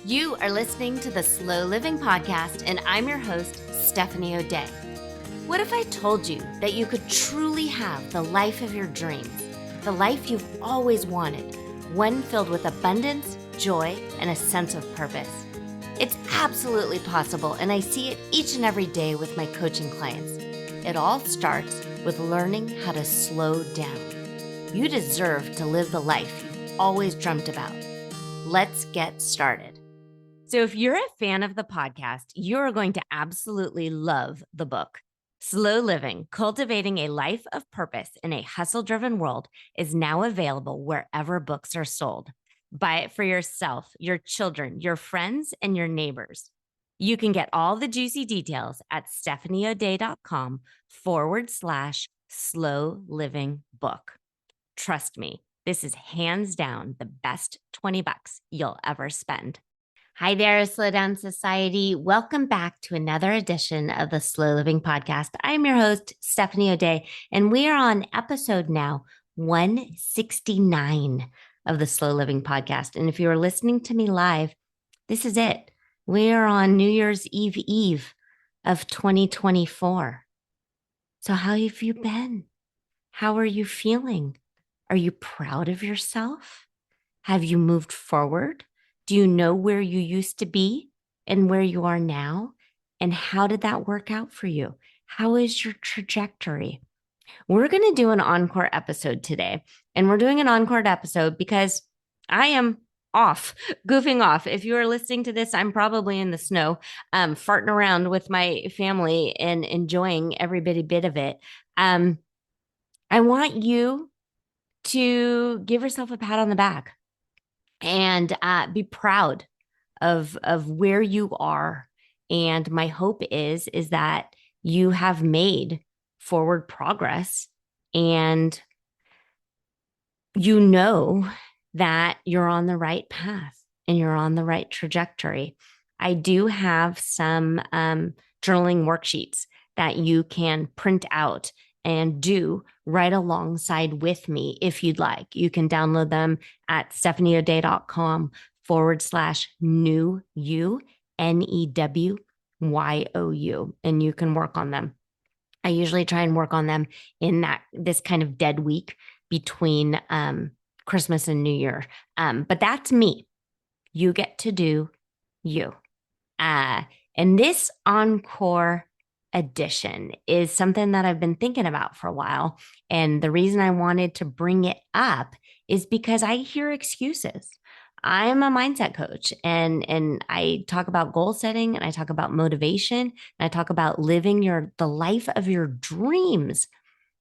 You are listening to the Slow Living Podcast, and I'm your host, Stephanie O'Day. What if I told you that you could truly have the life of your dreams, the life you've always wanted, one filled with abundance, joy, and a sense of purpose? It's absolutely possible, and I see it each and every day with my coaching clients. It all starts with learning how to slow down. You deserve to live the life you've always dreamt about. Let's get started. So if you're a fan of the podcast, you're going to absolutely love the book. Slow Living, Cultivating a Life of Purpose in a Hustle-Driven World is now available wherever books are sold. Buy it for yourself, your children, your friends, and your neighbors. You can get all the juicy details at stephanieoday.com/slow living book. Trust me, this is hands down the best $20 you'll ever spend. Hi there, Slow Down Society. Welcome back to another edition of the Slow Living Podcast. I'm your host, Stephanie O'Day, and we are on episode now 169 of the Slow Living Podcast. And if you are listening to me live, this is it. We are on New Year's Eve of 2024. So how have you been? How are you feeling? Are you proud of yourself? Have you moved forward? Do you know where you used to be and where you are now? And how did that work out for you? How is your trajectory? We're going to do an encore episode today. And we're doing an encore episode because I am goofing off. If you are listening to this, I'm probably in the snow, farting around with my family and enjoying every bitty bit of it. I want you to give yourself a pat on the back and be proud of where you are. And my hope is that you have made forward progress and you know that you're on the right path and you're on the right trajectory. I do have some journaling worksheets that you can print out and do right alongside with me if you'd like. You can download them at stephanieoday.com/new you, NEWYOU, and you can work on them. I usually try and work on them in this kind of dead week between Christmas and New Year. But that's me. You get to do you. And this Encore edition is something that I've been thinking about for a while. And the reason I wanted to bring it up is because I hear excuses. I'm a mindset coach and I talk about goal setting and I talk about motivation and I talk about living the life of your dreams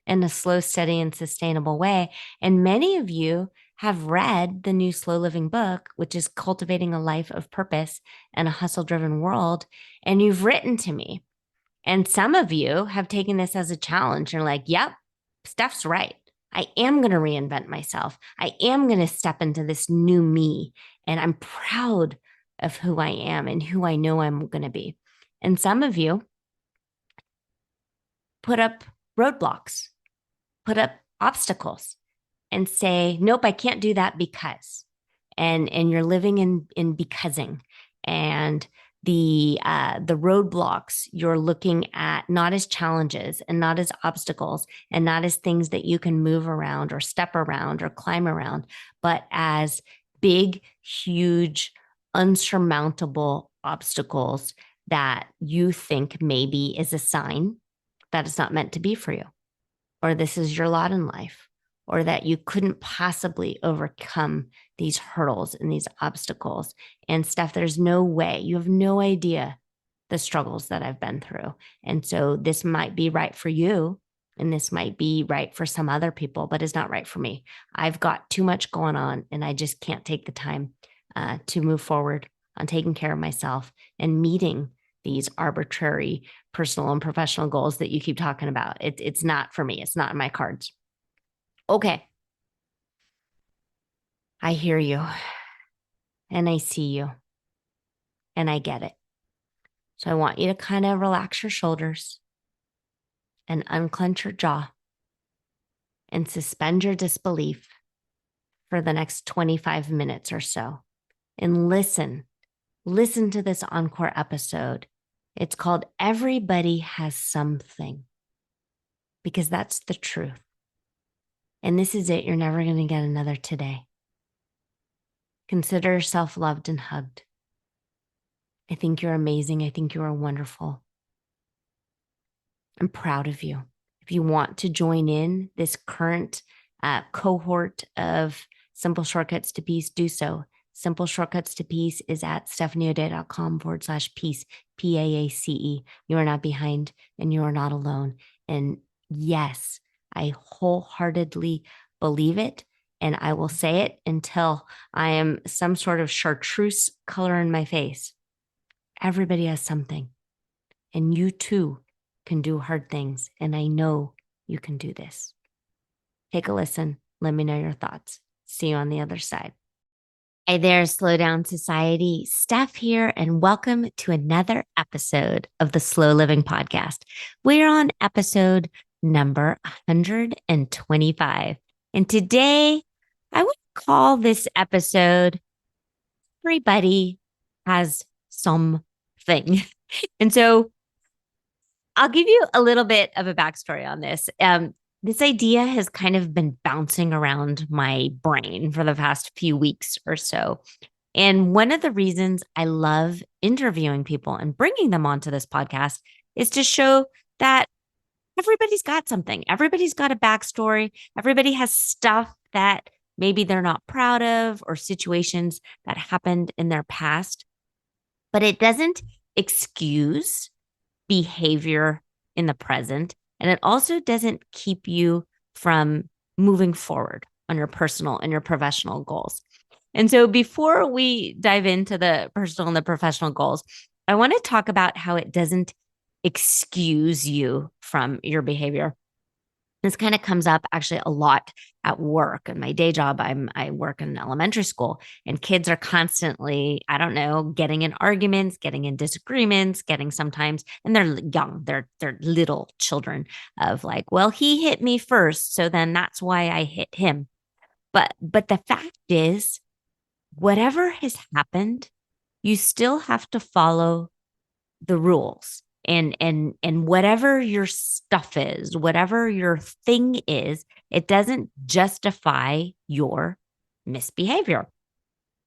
in a slow, steady, and sustainable way. And many of you have read the new Slow Living book, which is Cultivating a Life of Purpose in a Hustle-Driven World. And you've written to me. And some of you have taken this as a challenge. You're like, yep, Steph's right. I am going to reinvent myself. I am going to step into this new me. And I'm proud of who I am and who I know I'm going to be. And some of you put up roadblocks, put up obstacles and say, nope, I can't do that because. And you're living in becauseing. And the roadblocks you're looking at not as challenges and not as obstacles and not as things that you can move around or step around or climb around, but as big, huge, unsurmountable obstacles that you think maybe is a sign that it's not meant to be for you, or this is your lot in life, or that you couldn't possibly overcome these hurdles and these obstacles. And Steph, there's no way, you have no idea the struggles that I've been through. And so this might be right for you, and this might be right for some other people, but it's not right for me. I've got too much going on, and I just can't take the time to move forward on taking care of myself and meeting these arbitrary personal and professional goals that you keep talking about. It's not for me. It's not in my cards. Okay. I hear you and I see you and I get it. So I want you to kind of relax your shoulders and unclench your jaw and suspend your disbelief for the next 25 minutes or so and listen listen to this Encore episode. It's called Everybody Has Something, because that's the truth. And this is it. You're never going to get another today. Consider yourself loved and hugged. I think you're amazing. I think you are wonderful. I'm proud of you. If you want to join in this current cohort of Simple Shortcuts to Peace, do so. Simple Shortcuts to Peace is at stephanieaudet.com/peace, PAACE. You are not behind and you are not alone. And yes, I wholeheartedly believe it. And I will say it until I am some sort of chartreuse color in my face. Everybody has something. And you too can do hard things. And I know you can do this. Take a listen. Let me know your thoughts. See you on the other side. Hi there, Slow Down Society. Steph here, and welcome to another episode of the Slow Living Podcast. We're on episode number 125. And today, I would call this episode Everybody Has Something. And so I'll give you a little bit of a backstory on this. This idea has kind of been bouncing around my brain for the past few weeks or so. And one of the reasons I love interviewing people and bringing them onto this podcast is to show that everybody's got something. Everybody's got a backstory. Everybody has stuff that maybe they're not proud of or situations that happened in their past, but it doesn't excuse behavior in the present. And it also doesn't keep you from moving forward on your personal and your professional goals. And so before we dive into the personal and the professional goals, I want to talk about how it doesn't excuse you from your behavior. This kind of comes up actually a lot at work. In my day job, I work in elementary school, and kids are constantly, I don't know, getting in arguments, getting in disagreements, getting sometimes, and they're young, they're little children of like, well, he hit me first, so then that's why I hit him. But the fact is, whatever has happened, you still have to follow the rules. And whatever your stuff is, whatever your thing is, it doesn't justify your misbehavior.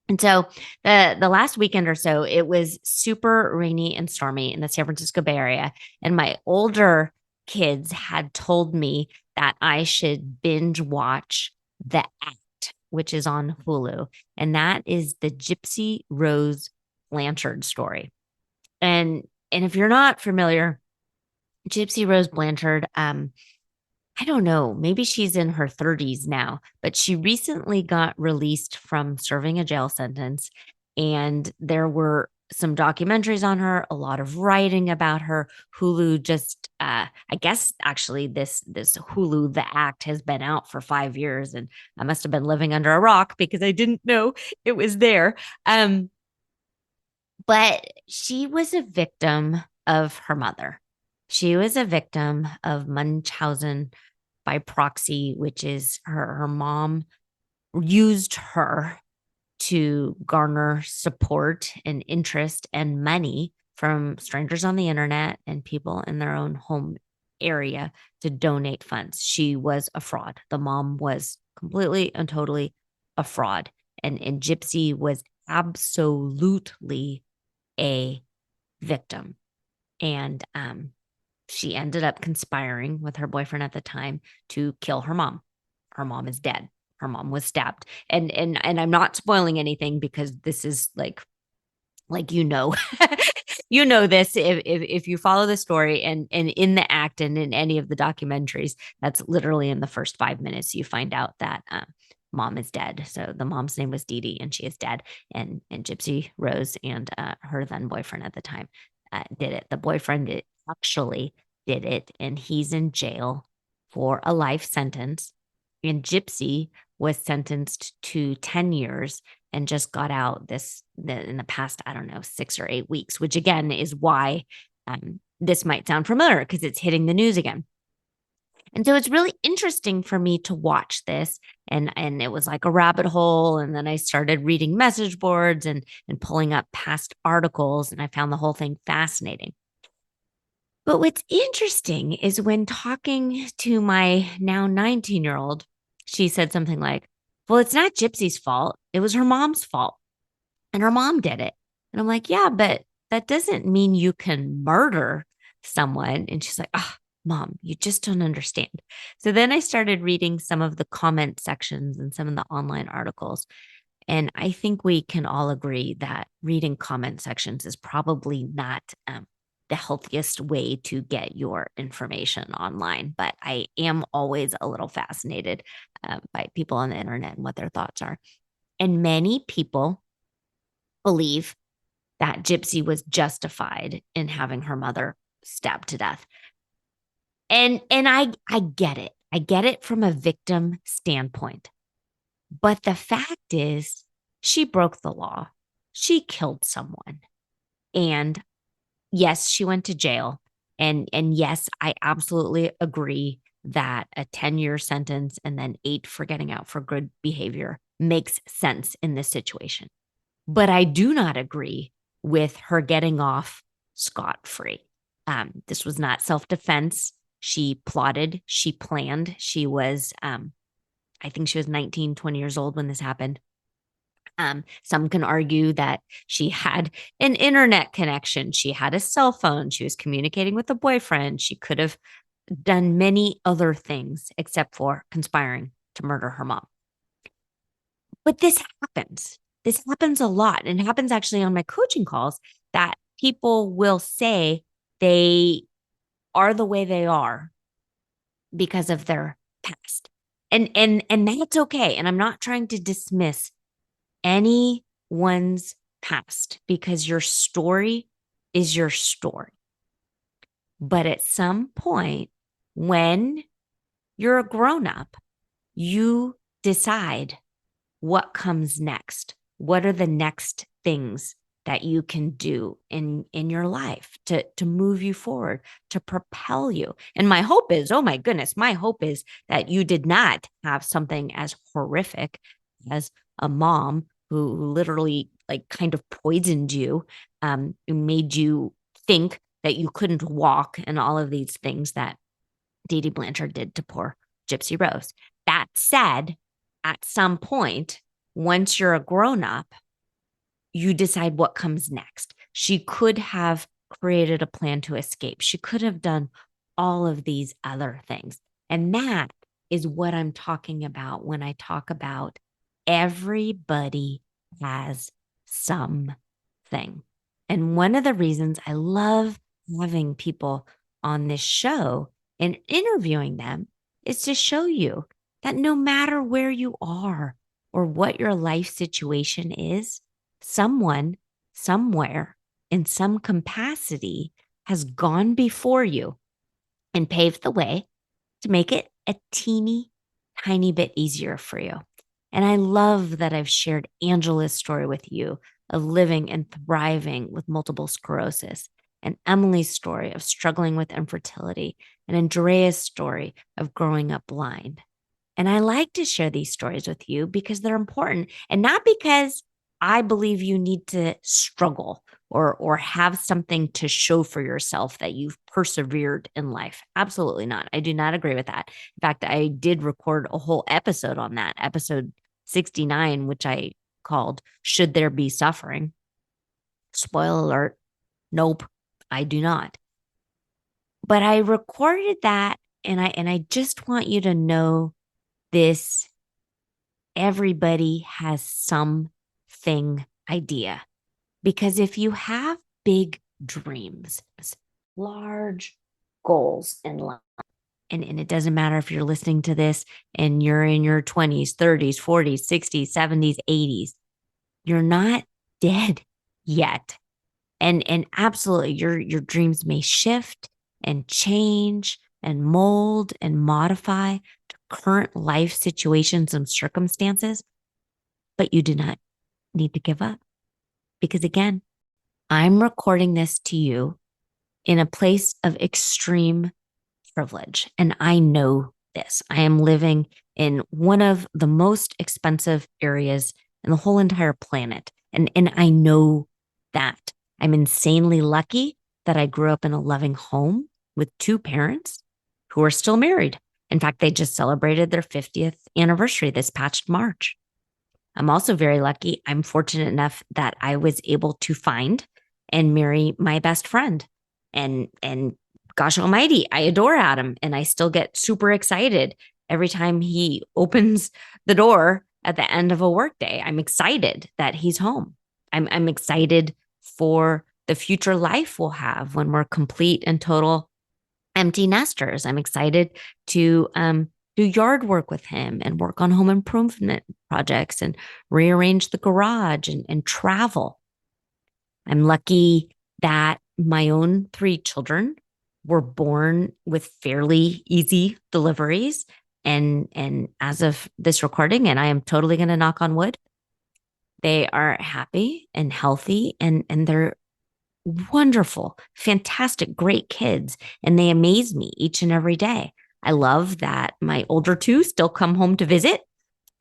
And so the last weekend or so, it was super rainy and stormy in the San Francisco Bay Area. And my older kids had told me that I should binge watch The Act, which is on Hulu. And that is the Gypsy Rose Blanchard story. And if you're not familiar, Gypsy Rose Blanchard, I don't know, maybe she's in her 30s now, but she recently got released from serving a jail sentence. And there were some documentaries on her, a lot of writing about her. Hulu just, I guess actually this Hulu, The Act, has been out for 5 years, and I must have been living under a rock because I didn't know it was there. But she was a victim of her mother. She was a victim of Munchausen by proxy, which is her mom used her to garner support and interest and money from strangers on the internet and people in their own home area to donate funds. She was a fraud. The mom was completely and totally a fraud. And Gypsy was absolutely a victim. And she ended up conspiring with her boyfriend at the time to kill her mom. Her mom is dead. Her mom was stabbed. And I'm not spoiling anything because this is like you know, you know this if you follow the story, and in The Act and in any of the documentaries, that's literally in the first 5 minutes you find out that mom is dead. So the mom's name was Dee Dee, and she is dead. And Gypsy Rose and her then boyfriend at the time did it. The boyfriend actually did it, and he's in jail for a life sentence. And Gypsy was sentenced to 10 years and just got out in the past, I don't know, 6 or 8 weeks, which again is why this might sound familiar because it's hitting the news again. And so it's really interesting for me to watch this. And it was like a rabbit hole. And then I started reading message boards and pulling up past articles, and I found the whole thing fascinating. But what's interesting is when talking to my now 19-year-old, she said something like, well, it's not Gypsy's fault. It was her mom's fault. And her mom did it. And I'm like, yeah, but that doesn't mean you can murder someone. And she's like, ah, mom, you just don't understand. So then I started reading some of the comment sections and some of the online articles. And I think we can all agree that reading comment sections is probably not the healthiest way to get your information online. But I am always a little fascinated by people on the internet and what their thoughts are. And many people believe that Gypsy was justified in having her mother stabbed to death. And I get it. I get it from a victim standpoint. But the fact is, she broke the law. She killed someone. And yes, she went to jail. And yes, I absolutely agree that a 10-year sentence and then 8 for getting out for good behavior makes sense in this situation. But I do not agree with her getting off scot-free. This was not self-defense. She plotted, she planned. She was, I think she was 19, 20 years old when this happened. Some can argue that she had an internet connection. She had a cell phone. She was communicating with a boyfriend. She could have done many other things except for conspiring to murder her mom. But this happens. This happens a lot. And it happens actually on my coaching calls that people will say they are the way they are because of their past. And that's okay. And I'm not trying to dismiss anyone's past because your story is your story. But at some point, when you're a grown up, you decide what comes next. What are the next things that you can do in your life to move you forward, to propel you? And my hope is, oh my goodness, my hope is that you did not have something as horrific as a mom who literally like kind of poisoned you, made you think that you couldn't walk, and all of these things that Dee Dee Blanchard did to poor Gypsy Rose. That said, at some point, once you're a grown up, you decide what comes next. She could have created a plan to escape. She could have done all of these other things. And that is what I'm talking about when I talk about everybody has something. And one of the reasons I love having people on this show and interviewing them is to show you that no matter where you are or what your life situation is, someone, somewhere, in some capacity has gone before you and paved the way to make it a teeny tiny bit easier for you. And I love that I've shared Angela's story with you of living and thriving with multiple sclerosis, and Emily's story of struggling with infertility, and Andrea's story of growing up blind. And I like to share these stories with you because they're important, and not because I believe you need to struggle or have something to show for yourself that you've persevered in life. Absolutely not. I do not agree with that. In fact, I did record a whole episode on that, episode 69, which I called Should There Be Suffering? Spoiler alert. Nope, I do not. But I recorded that, and I just want you to know this. Everybody has something idea. Because if you have big dreams, large goals in life, and it doesn't matter if you're listening to this and you're in your 20s, 30s, 40s, 60s, 70s, 80s, you're not dead yet. And absolutely your dreams may shift and change and mold and modify to current life situations and circumstances, but you do not need to give up. Because again, I'm recording this to you in a place of extreme privilege. And I know this. I am living in one of the most expensive areas in the whole entire planet. And I know that. I'm insanely lucky that I grew up in a loving home with two parents who are still married. In fact, they just celebrated their 50th anniversary this past March. I'm also very lucky. I'm fortunate enough that I was able to find and marry my best friend. And gosh almighty, I adore Adam and I still get super excited every time he opens the door at the end of a workday. I'm excited that he's home. I'm excited for the future life we'll have when we're complete and total empty nesters. I'm excited to do yard work with him and work on home improvement projects and rearrange the garage and travel. I'm lucky that my own three children were born with fairly easy deliveries. And as of this recording, and I am totally going to knock on wood, they are happy and healthy and they're wonderful, fantastic, great kids. And they amaze me each and every day. I love that my older two still come home to visit.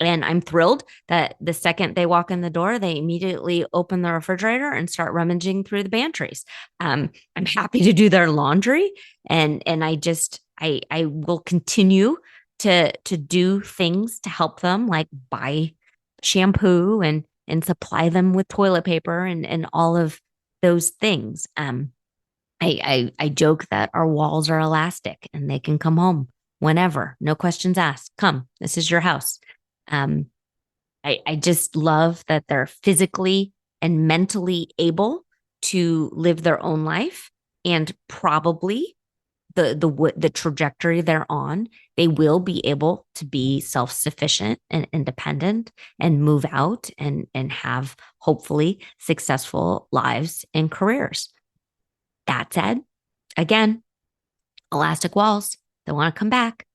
And I'm thrilled that the second they walk in the door, they immediately open the refrigerator and start rummaging through the pantries. I'm happy to do their laundry, and I will continue to do things to help them, like buy shampoo and supply them with toilet paper and all of those things. I joke that our walls are elastic and they can come home whenever, no questions asked. Come, this is your house. Um, I just love that they're physically and mentally able to live their own life, and probably the trajectory they're on, they will be able to be self-sufficient and independent and move out and have hopefully successful lives and careers. That said, again, elastic walls, they want to come back.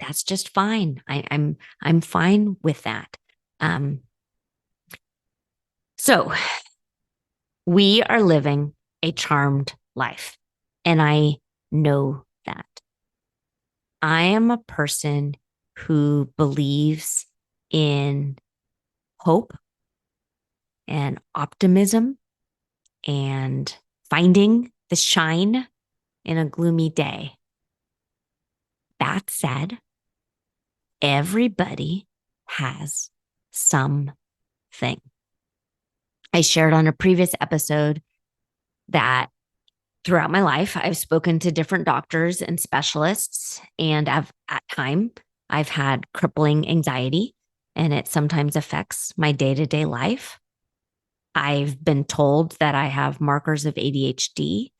That's just fine. I'm fine with that. Um, so we are living a charmed life, and I know that. I am a person who believes in hope and optimism and finding the shine in a gloomy day. That said, everybody has something. I shared on a previous episode that throughout my life, I've spoken to different doctors and specialists, and at time I've had crippling anxiety, and it sometimes affects my day-to-day life. I've been told that I have markers of ADHD.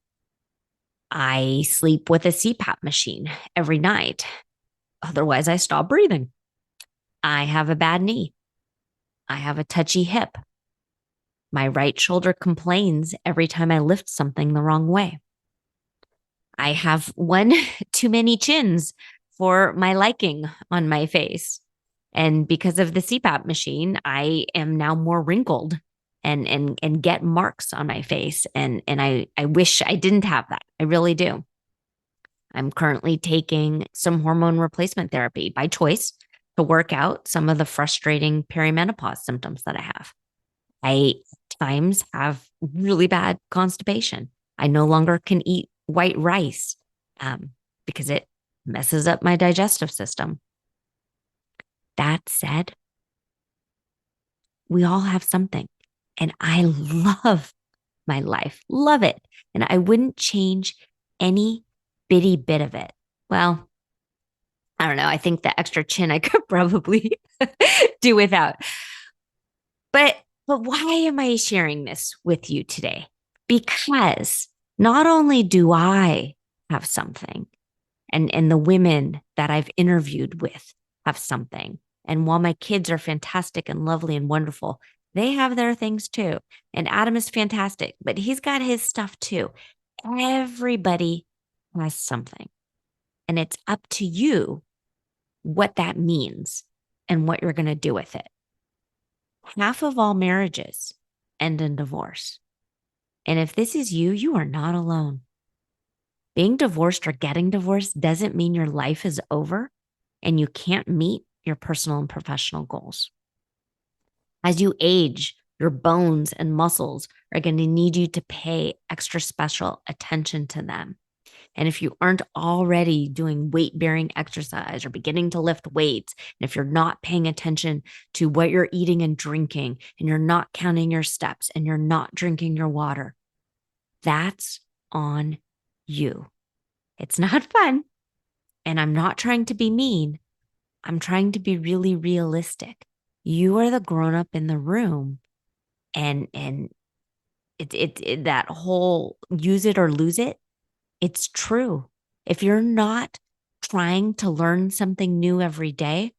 I sleep with a CPAP machine every night. Otherwise, I stop breathing. I have a bad knee. I have a touchy hip. My right shoulder complains every time I lift something the wrong way. I have one too many chins for my liking on my face. And because of the CPAP machine, I am now more wrinkled and get marks on my face. And I wish I didn't have that. I really do. I'm currently taking some hormone replacement therapy by choice to work out some of the frustrating perimenopause symptoms that I have. I at times have really bad constipation. I no longer can eat white rice because it messes up my digestive system. That said, we all have something, and I love my life, love it. And I wouldn't change any bitty bit of it. Well, I don't know. I think the extra chin I could probably do without. But why am I sharing this with you today? Because not only do I have something, and the women that I've interviewed with have something. And while my kids are fantastic and lovely and wonderful, they have their things too. And Adam is fantastic, but he's got his stuff too. Everybody has something. And it's up to you what that means and what you're going to do with it. Half of all marriages end in divorce. And if this is you, you are not alone. Being divorced or getting divorced doesn't mean your life is over and you can't meet your personal and professional goals. As you age, your bones and muscles are going to need you to pay extra special attention to them. And if you aren't already doing weight bearing exercise or beginning to lift weights, and if you're not paying attention to what you're eating and drinking, and you're not counting your steps and you're not drinking your water, that's on you. It's not fun. And I'm not trying to be mean. I'm trying to be really realistic. You are the grown up in the room, and that whole use it or lose it, it's true. If you're not trying to learn something new every day,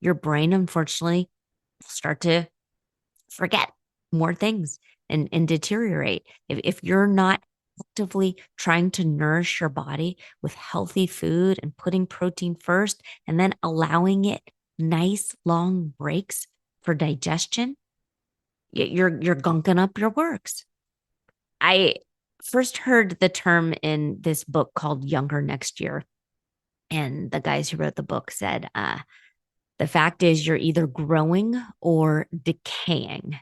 your brain, unfortunately, will start to forget more things and deteriorate. If you're not actively trying to nourish your body with healthy food and putting protein first and then allowing it nice long breaks for digestion, you're gunking up your works. I first heard the term in this book called Younger Next Year. And the guys who wrote the book said, the fact is you're either growing or decaying.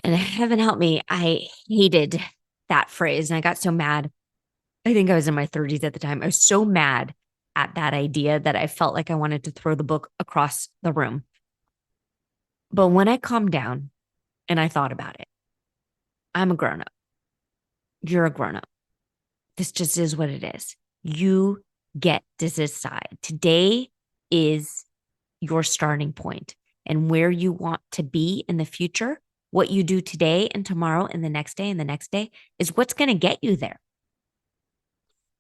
And heaven help me, I hated that phrase. And I got so mad. I think I was in my 30s at the time. I was so mad at that idea that I felt like I wanted to throw the book across the room. But when I calmed down and I thought about it, I'm a grown up. You're a grown up. This just is what it is. You get to decide. Today is your starting point, and where you want to be in the future. What you do today and tomorrow and the next day and the next day is what's going to get you there.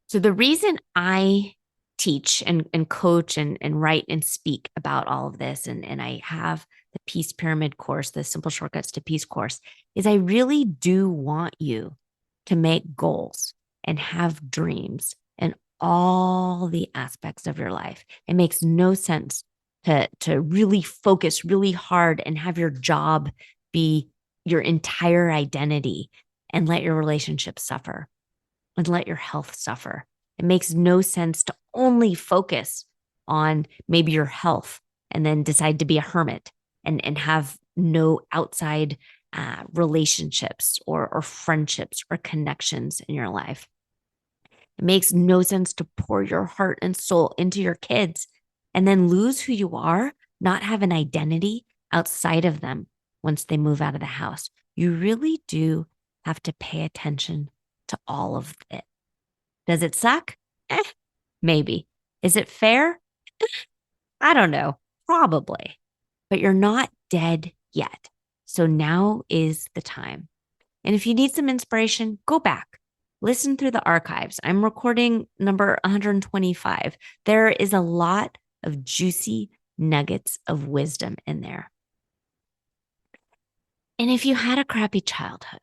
So the reason I teach and coach and write and speak about all of this, and I have the Peace Pyramid course, the Simple Shortcuts to Peace course, is I really do want you to make goals and have dreams in all the aspects of your life. It makes no sense to really focus really hard and have your job be your entire identity and let your relationships suffer and let your health suffer. It makes no sense to only focus on maybe your health and then decide to be a hermit and have no outside relationships or friendships or connections in your life. It makes no sense to pour your heart and soul into your kids and then lose who you are, not have an identity outside of them once they move out of the house. You really do have to pay attention to all of it. Does it suck? Maybe. Is it fair? I don't know. Probably. But you're not dead yet. So now is the time. And if you need some inspiration, go back. Listen through the archives. I'm recording number 125. There is a lot of juicy nuggets of wisdom in there. And if you had a crappy childhood,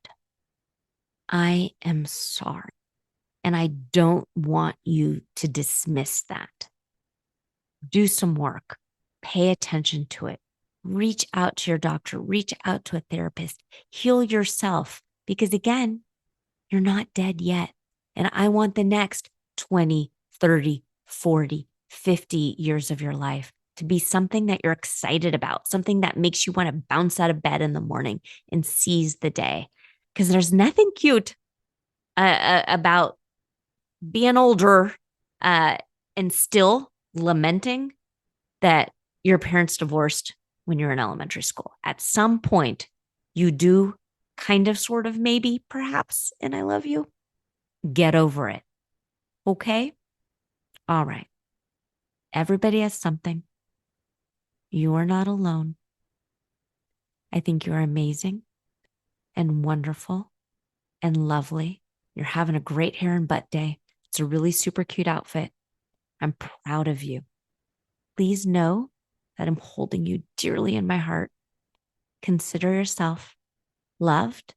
I am sorry. And I don't want you to dismiss that. Do some work. Pay attention to it. Reach out to your doctor. Reach out to a therapist. Heal yourself. Because again, you're not dead yet. And I want the next 20, 30, 40, 50 years of your life to be something that you're excited about, something that makes you want to bounce out of bed in the morning and seize the day. Because there's nothing cute about being older and still lamenting that your parents divorced when you're in elementary school. At some point, you do kind of, sort of, maybe, perhaps, and I love you. Get over it. Okay? All right. Everybody has something. You are not alone. I think you're amazing and wonderful and lovely. You're having a great hair and butt day. It's a really super cute outfit. I'm proud of you. Please know that I'm holding you dearly in my heart. Consider yourself loved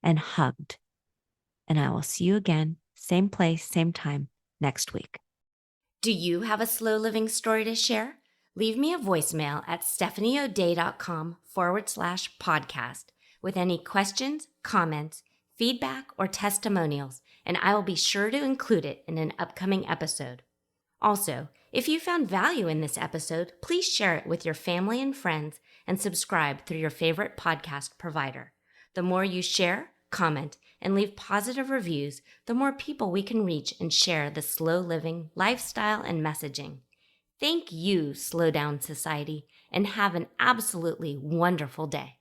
and hugged. And I will see you again, same place, same time, next week. Do you have a slow living story to share? Leave me a voicemail at stephanieodea.com/podcast with any questions, comments, feedback, or testimonials, and I will be sure to include it in an upcoming episode. Also, if you found value in this episode, please share it with your family and friends and subscribe through your favorite podcast provider. The more you share, comment, and leave positive reviews, the more people we can reach and share the slow living lifestyle and messaging. Thank you, Slow Down Society, and have an absolutely wonderful day.